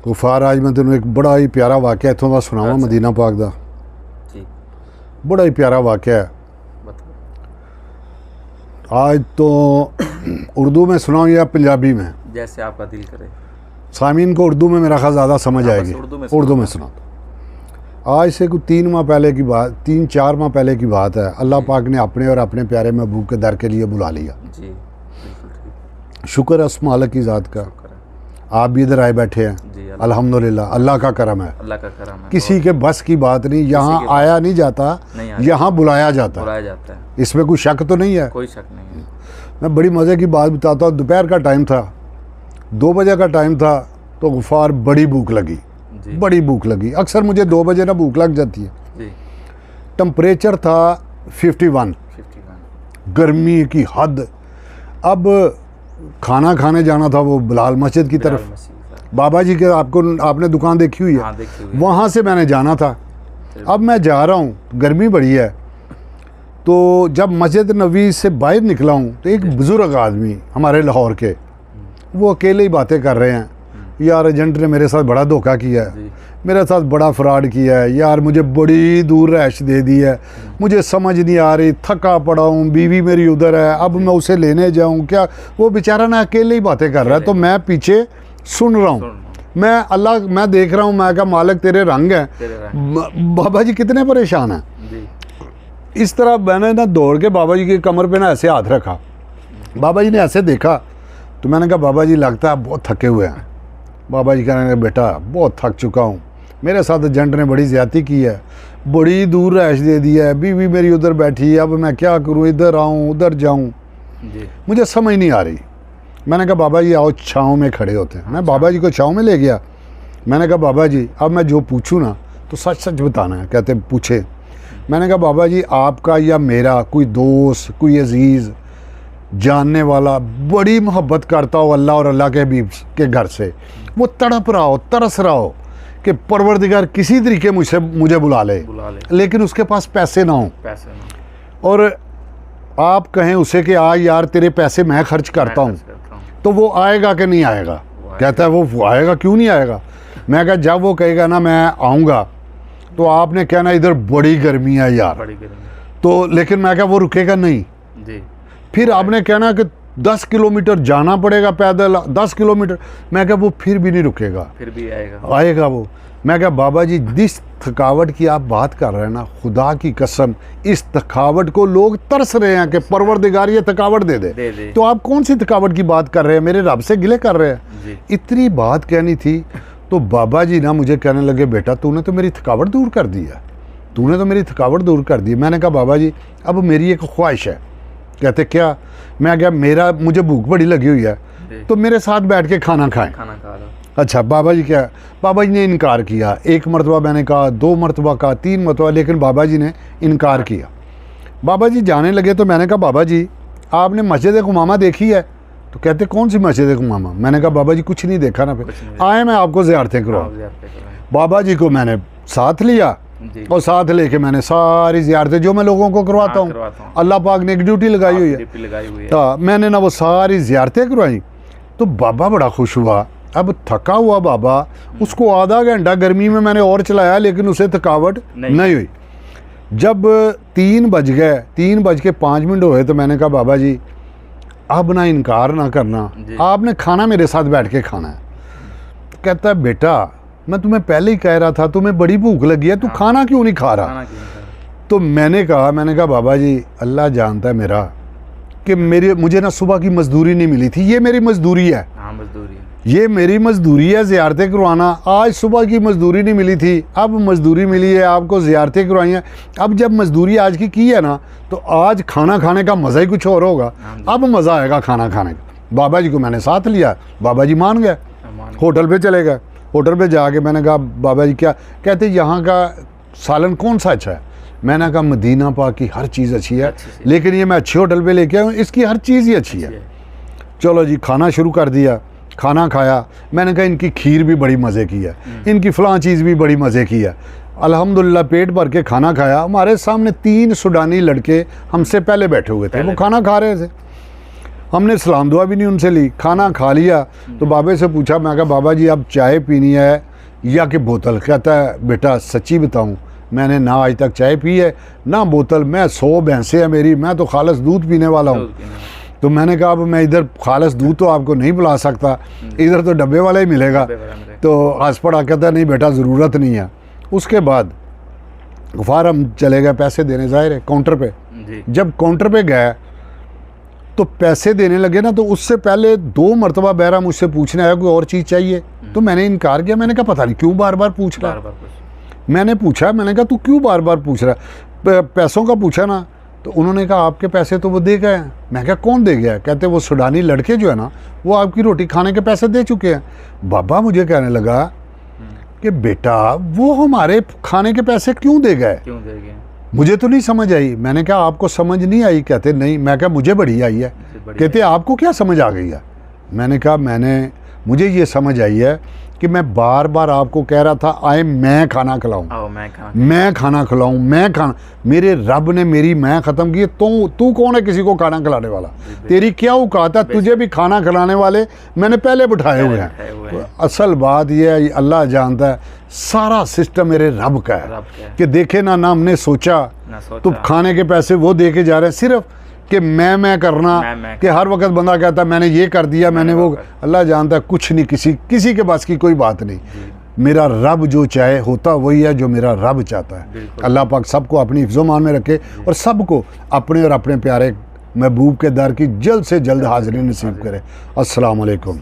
गुफार आज मैं तेन एक बड़ा ही प्यारा वाक़या इतों का सुनावा मदीना पाक का। बड़ा ही प्यारा वाक़या है। आज तो उर्दू में सुनाऊँ या पंजाबी में, जैसे आपका दिल करे। सामीन को उर्दू में मेरा ख्याल ज़्यादा समझ आएगी। उर्दू में सुना। आज से कुछ 3 माह पहले की बात, 3-4 माह पहले की बात है। अल्लाह पाक ने अपने और अपने प्यारे महबूब के दर के लिए बुला लिया। जी बिल्कुल ठीक। शुक्र है उस मालिक की ज़ात का। आप भी इधर आए बैठे हैं, अल्हम्दुलिल्लाह। अल्लाह का करम है, अल्लाह का करम है। किसी के बस की बात नहीं। यहाँ आया नहीं जाता, यहाँ बुलाया जाता है। इसमें कोई शक तो नहीं है? कोई शक नहीं है। मैं बड़ी मज़े की बात बताता हूँ। दोपहर का टाइम था, 2 बजे का टाइम था, तो गुफार बड़ी भूख लगी, बड़ी भूख लगी। अक्सर मुझे 2 बजे ना भूख लग जाती है। टेम्परेचर था 51, गर्मी की हद। अब खाना खाने जाना था वो बिलाल मस्जिद की तरफ। बाबा जी के आपने दुकान देखी हुई है? हाँ, देखी हुई है। वहाँ से मैंने जाना था। अब मैं जा रहा हूँ, गर्मी बड़ी है। तो जब मस्जिद नबी से बाहर निकला हूँ तो एक बुज़ुर्ग आदमी हमारे लाहौर के, वो अकेले ही बातें कर रहे हैं। यार एजेंट ने मेरे साथ बड़ा धोखा किया है, मेरे साथ बड़ा फ्रॉड किया है यार, मुझे बड़ी दूर रैश दे दी है, मुझे समझ नहीं आ रही, थका पड़ा हूँ, बीवी मेरी उधर है, अब मैं उसे लेने जाऊँ क्या। वो बेचारा ना अकेले ही बातें कर रहा है, तो मैं पीछे सुन रहा हूँ। मैं देख रहा हूँ, मैं कहा मालिक तेरे रंग हैं। बाबा जी कितने परेशान हैं। इस तरह मैंने ना दौड़ के बाबा जी की कमर पे ना ऐसे हाथ रखा। बाबा जी ने ऐसे देखा तो मैंने कहा बाबा जी लगता है बहुत थके हुए हैं। बाबा जी कहने लगे बेटा बहुत थक चुका हूँ, मेरे साथ एजेंट ने बड़ी ज़्यादती की है, बड़ी दूर रैश दे दी है, बीवी मेरी उधर बैठी है, अब मैं क्या करूँ, इधर आऊँ उधर जाऊँ, मुझे समझ नहीं आ रही। मैंने कहा बाबा जी आओ छाँव में खड़े होते हैं। मैं बाबा जी को छाँव में ले गया। मैंने कहा बाबा जी अब मैं जो पूछूँ ना तो सच सच बताना है। कहते पूछे। मैंने कहा बाबा जी आपका या मेरा कोई दोस्त, कोई अजीज़ जानने वाला बड़ी मोहब्बत करता हो अल्लाह और अल्लाह के हबीब के घर से, वो तड़प रहा हो, तरस रहा हो कि परवरदिगार किसी तरीके मुझे बुला ले, लेकिन उसके पास पैसे ना हो, और आप कहें उसे कि आ यार तेरे पैसे मैं खर्च करता हूँ, तो वो आएगा कि नहीं आएगा? कहता है वो आएगा, क्यों नहीं आएगा? मैं कहा जब वो कहेगा ना मैं आऊँगा तो आपने कहना इधर बड़ी गर्मी है यार, तो लेकिन मैं क्या वो रुकेगा नहीं। फिर आपने कहना कि 10 किलोमीटर जाना पड़ेगा पैदल, 10 किलोमीटर। मैं क्या वो फिर भी नहीं रुकेगा, फिर भी आएगा वो। मैं क्या बाबा जी जिस थकावट की आप बात कर रहे हैं ना, खुदा की कसम इस थकावट को लोग तरस रहे हैं कि परवरदिगार ये थकावट दे दे। तो आप कौन सी थकावट की बात कर रहे हैं, मेरे रब से गिले कर रहे हैं। इतनी बात कहनी थी तो बाबा जी ना मुझे कहने लगे बेटा तूने तो मेरी थकावट दूर कर दी है, तूने तो मेरी थकावट दूर कर दी। मैंने कहा बाबा जी अब मेरी एक ख्वाहिश है। कहते क्या? मैं क्या मुझे भूख बड़ी लगी हुई है, तो मेरे साथ बैठ के खाना खाएं। अच्छा बाबा जी क्या? बाबा जी ने इनकार किया। 1 मरतबा मैंने कहा, 2 मरतबा कहा, 3 मरतबा, लेकिन बाबा जी ने इनकार किया। बाबा जी जाने लगे तो मैंने कहा बाबा जी आपने मस्जिद गुमामा देखी है? तो कहते कौन सी मस्जिद गुमामा? मैंने कहा बाबा जी कुछ नहीं देखा ना, फिर आए मैं आपको ज़ियारतें करवाऊँ। बाबा जी को मैंने साथ लिया और साथ लेके मैंने सारी ज़ियारतें जो मैं लोगों को करवाता हूँ, अल्लाह पाक ने एक ड्यूटी लगाई हुई है, तो मैंने ना वो सारी ज़ियारतें करवाई। तो बाबा बड़ा खुश हुआ। अब थका हुआ बाबा, उसको आधा घंटा गर्मी में मैंने और चलाया लेकिन उसे थकावट नहीं हुई। जब 3 बज गए, 3:05 हुए तो मैंने कहा बाबा जी अब ना इनकार ना करना, आपने खाना मेरे साथ बैठ के खाना है। तो कहता है बेटा मैं तुम्हें पहले ही कह रहा था तुम्हें बड़ी भूख लगी है, तू खाना क्यों नहीं खा रहा? तो मैंने कहा बाबा जी अल्लाह जानता है मेरा कि मुझे ना सुबह की मजदूरी नहीं मिली थी, ये मेरी मजदूरी है। ये मेरी मजदूरी है ज़ियारतें करवाना। आज सुबह की मजदूरी नहीं मिली थी, अब मजदूरी मिली है, आपको ज़ियारतें करवाई हैं। अब जब मजदूरी आज की है ना तो आज खाना खाने का मज़ा ही कुछ और होगा, अब मज़ा आएगा खाना खाने का। बाबा जी को मैंने साथ लिया, बाबा जी मान गए, होटल पे चले गए। होटल पे जाके मैंने कहा बाबा जी क्या? कहते यहाँ का सालन कौन सा अच्छा है? मैंने कहा मदीना पाक की हर चीज़ अच्छी है, लेकिन ये मैं अच्छे होटल पे लेके आया हूँ, इसकी हर चीज़ ही अच्छी है। चलो जी खाना शुरू कर दिया, खाना खाया। मैंने कहा इनकी खीर भी बड़ी मज़े की है, इनकी फ़लाँ चीज़ भी बड़ी मज़े की है। अल्हम्दुलिल्लाह पेट भर के खाना खाया। हमारे सामने 3 सूडानी लड़के हमसे पहले बैठे हुए थे, वो खाना खा रहे थे। हमने सलाम दुआ भी नहीं उनसे ली, खाना खा लिया। तो बाबे से पूछा, मैं कहा बाबा जी अब चाय पीनी है या कि बोतल? कहता है बेटा सच्ची बताऊं, मैंने ना आज तक चाय पी है ना बोतल, मैं 100 भैंसें हैं मेरी, मैं तो खालस दूध पीने वाला हूँ। तो मैंने कहा अब मैं इधर खालस दूध तो आपको नहीं पिला सकता, इधर तो डब्बे वाला ही मिलेगा। तो हंस पड़ा, कहता नहीं बेटा ज़रूरत नहीं है। उसके बाद गफ़ार हम चले गए पैसे देने, ज़ाहिर है काउंटर पे। जब काउंटर पे गए तो पैसे देने लगे ना, तो उससे पहले 2 मरतबा बहरा मुझसे पूछने आया कोई और चीज़ चाहिए, तो मैंने इनकार किया। मैंने कहा पता नहीं क्यों बार बार पूछ रहा है। मैंने पूछा, मैंने कहा तू क्यों बार बार पूछ रहा है? पैसों का पूछा ना, तो उन्होंने कहा आपके पैसे तो वो दे गए हैं। मैं कहा कौन दे गया? कहते वो सूडानी लड़के जो है ना, वो आपकी रोटी खाने के पैसे दे चुके हैं। बाबा मुझे कहने लगा कि बेटा वो हमारे खाने के पैसे क्यों दे गए? मुझे तो नहीं समझ आई। मैंने कहा आपको समझ नहीं आई? कहते नहीं। मैं कहा मुझे बड़ी आई है। कहते आपको क्या समझ आ गई है? मैंने कहा मुझे ये समझ आई है कि मैं बार बार आपको कह रहा था आए मैं खाना खिलाऊं, मैं खाना खिलाऊं, मैं खाना, मेरे रब ने मेरी मैं ख़त्म की। तू कौन है किसी को खाना खिलाने वाला? तेरी क्या औकात है? तुझे भी खाना खिलाने वाले मैंने पहले बिठाए हुए हैं। तो असल बात यह है, अल्लाह जानता है, सारा सिस्टम मेरे रब का है कि देखे ना हमने सोचा तो खाने के पैसे वो दे के जा रहे हैं, सिर्फ कि मैं करना, कि हर वक्त बंदा कहता मैंने ये कर दिया, मैंने वो। अल्लाह जानता है कुछ नहीं, किसी के पास की कोई बात नहीं। मेरा रब जो चाहे होता वही है जो मेरा रब चाहता है। अल्लाह पाक सबको अपनी हिफ्ज़ो-मान में रखे और सबको अपने और अपने प्यारे महबूब के दर की जल्द से जल्द हाज़िरी नसीब करे। अस्सलाम वालेकुम।